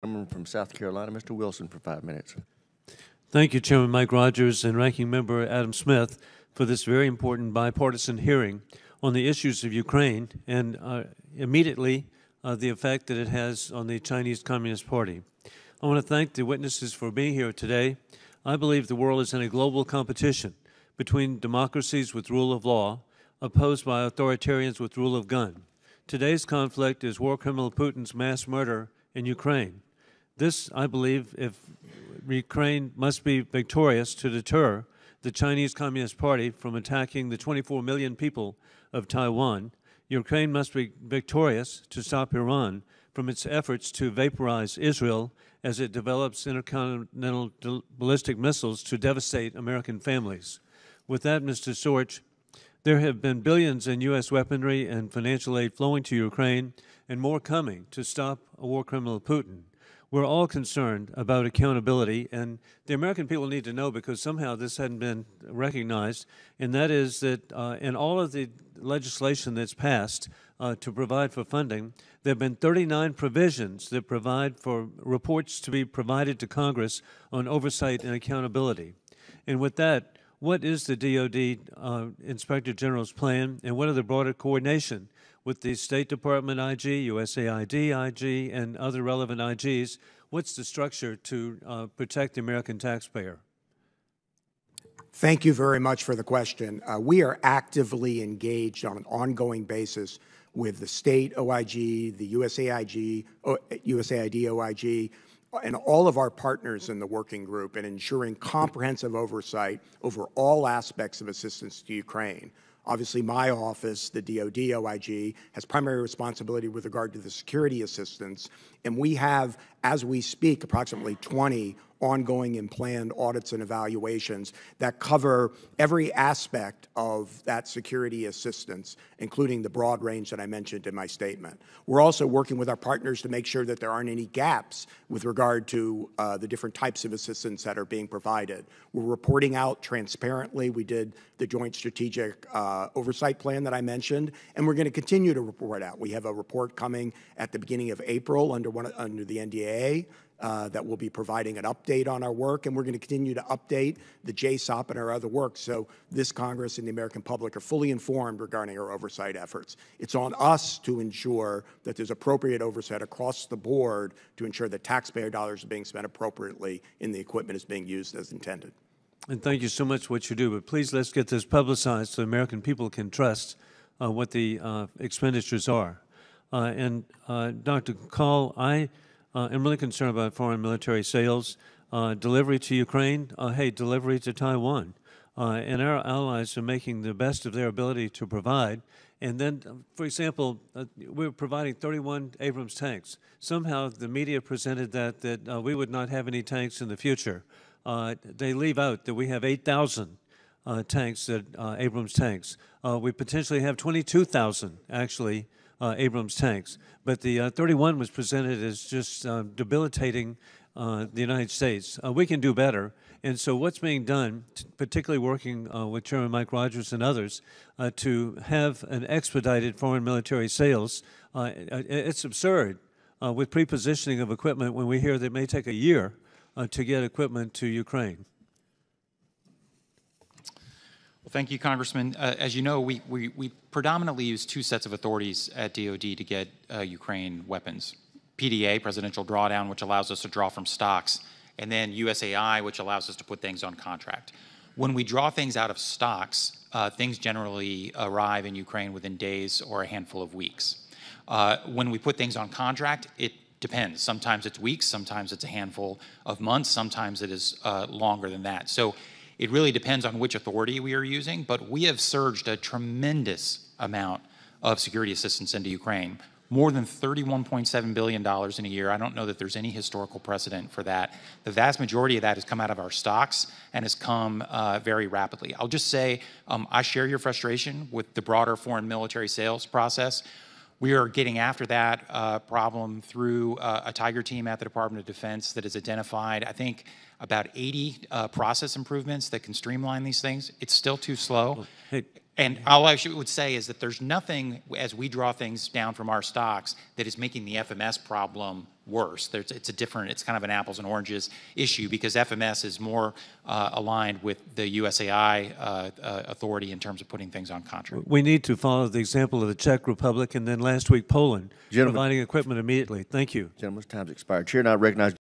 Gentleman from South Carolina, Mr. Wilson, for 5 minutes. Thank you, Chairman Mike Rogers and Ranking Member Adam Smith, for this very important bipartisan hearing on the issues of Ukraine and immediately the effect that it has on the Chinese Communist Party. I want to thank the witnesses for being here today. I believe the world is in a global competition between democracies with rule of law opposed by authoritarians with rule of gun. Today's conflict is war criminal Putin's mass murder in Ukraine. This, I believe, if Ukraine must be victorious to deter the Chinese Communist Party from attacking the 24 million people of Taiwan, Ukraine must be victorious to stop Iran from its efforts to vaporize Israel as it develops intercontinental ballistic missiles to devastate American families. With that, Mr. Sorch, there have been billions in U.S. weaponry and financial aid flowing to Ukraine and more coming to stop a war criminal Putin. We're all concerned about accountability, and the American people need to know, because somehow this hadn't been recognized, and that is that in all of the legislation that's passed to provide for funding, there have been 39 provisions that provide for reports to be provided to Congress on oversight and accountability. And with that, what is the DOD Inspector General's plan, and what are the broader coordination with the State Department IG, USAID IG, and other relevant IGs? What's the structure to protect the American taxpayer? Thank you very much for the question. We are actively engaged on an ongoing basis with the state OIG, the USAID OIG, and all of our partners in the working group in ensuring comprehensive oversight over all aspects of assistance to Ukraine. Obviously, my office, the DoD OIG, has primary responsibility with regard to the security assistance, and we have, as we speak, approximately 20 ongoing and planned audits and evaluations that cover every aspect of that security assistance, including the broad range that I mentioned in my statement. We're also working with our partners to make sure that there aren't any gaps with regard to the different types of assistance that are being provided. We're reporting out transparently. We did the Joint Strategic Oversight Plan that I mentioned, and we're going to continue to report out. We have a report coming at the beginning of April under the NDAA. That will be providing an update on our work, and we're going to continue to update the JSOP and our other work so this Congress and the American public are fully informed regarding our oversight efforts. It's on us to ensure that there's appropriate oversight across the board to ensure that taxpayer dollars are being spent appropriately and the equipment is being used as intended. And thank you so much for what you do, but please let's get this publicized so American people can trust what the expenditures are. Dr. Call, I'm really concerned about foreign military sales, delivery to Ukraine, delivery to Taiwan. And our allies are making the best of their ability to provide. And then, for example, we're providing 31 Abrams tanks. Somehow the media presented that we would not have any tanks in the future. They leave out that we have 8,000 tanks, Abrams tanks. We potentially have 22,000, actually, Abrams tanks. But the 31 was presented as just debilitating the United States. We can do better. And so what's being done, particularly working with Chairman Mike Rogers and others, to have an expedited foreign military sales, it's absurd with prepositioning of equipment when we hear that it may take a year to get equipment to Ukraine. Well, thank you, Congressman. As you know, we predominantly use two sets of authorities at DoD to get Ukraine weapons. PDA, Presidential Drawdown, which allows us to draw from stocks, and then USAI, which allows us to put things on contract. When we draw things out of stocks, things generally arrive in Ukraine within days or a handful of weeks. When we put things on contract, it depends. Sometimes it's weeks, sometimes it's a handful of months, sometimes it is longer than that. So it really depends on which authority we are using, but we have surged a tremendous amount of security assistance into Ukraine, more than $31.7 billion in a year. I don't know that there's any historical precedent for that. The vast majority of that has come out of our stocks and has come very rapidly. I'll just say I share your frustration with the broader foreign military sales process. We are getting after that problem through a Tiger team at the Department of Defense that has identified, I think, about 80 process improvements that can streamline these things. It's still too slow. Hey. And all I would say is that there's nothing, as we draw things down from our stocks, that is making the FMS problem worse. It's kind of an apples and oranges issue, because FMS is more aligned with the USAI authority in terms of putting things on contract. We need to follow the example of the Czech Republic and then last week Poland, providing equipment immediately. Thank you. Gentlemen's time's expired. Chair, now recognize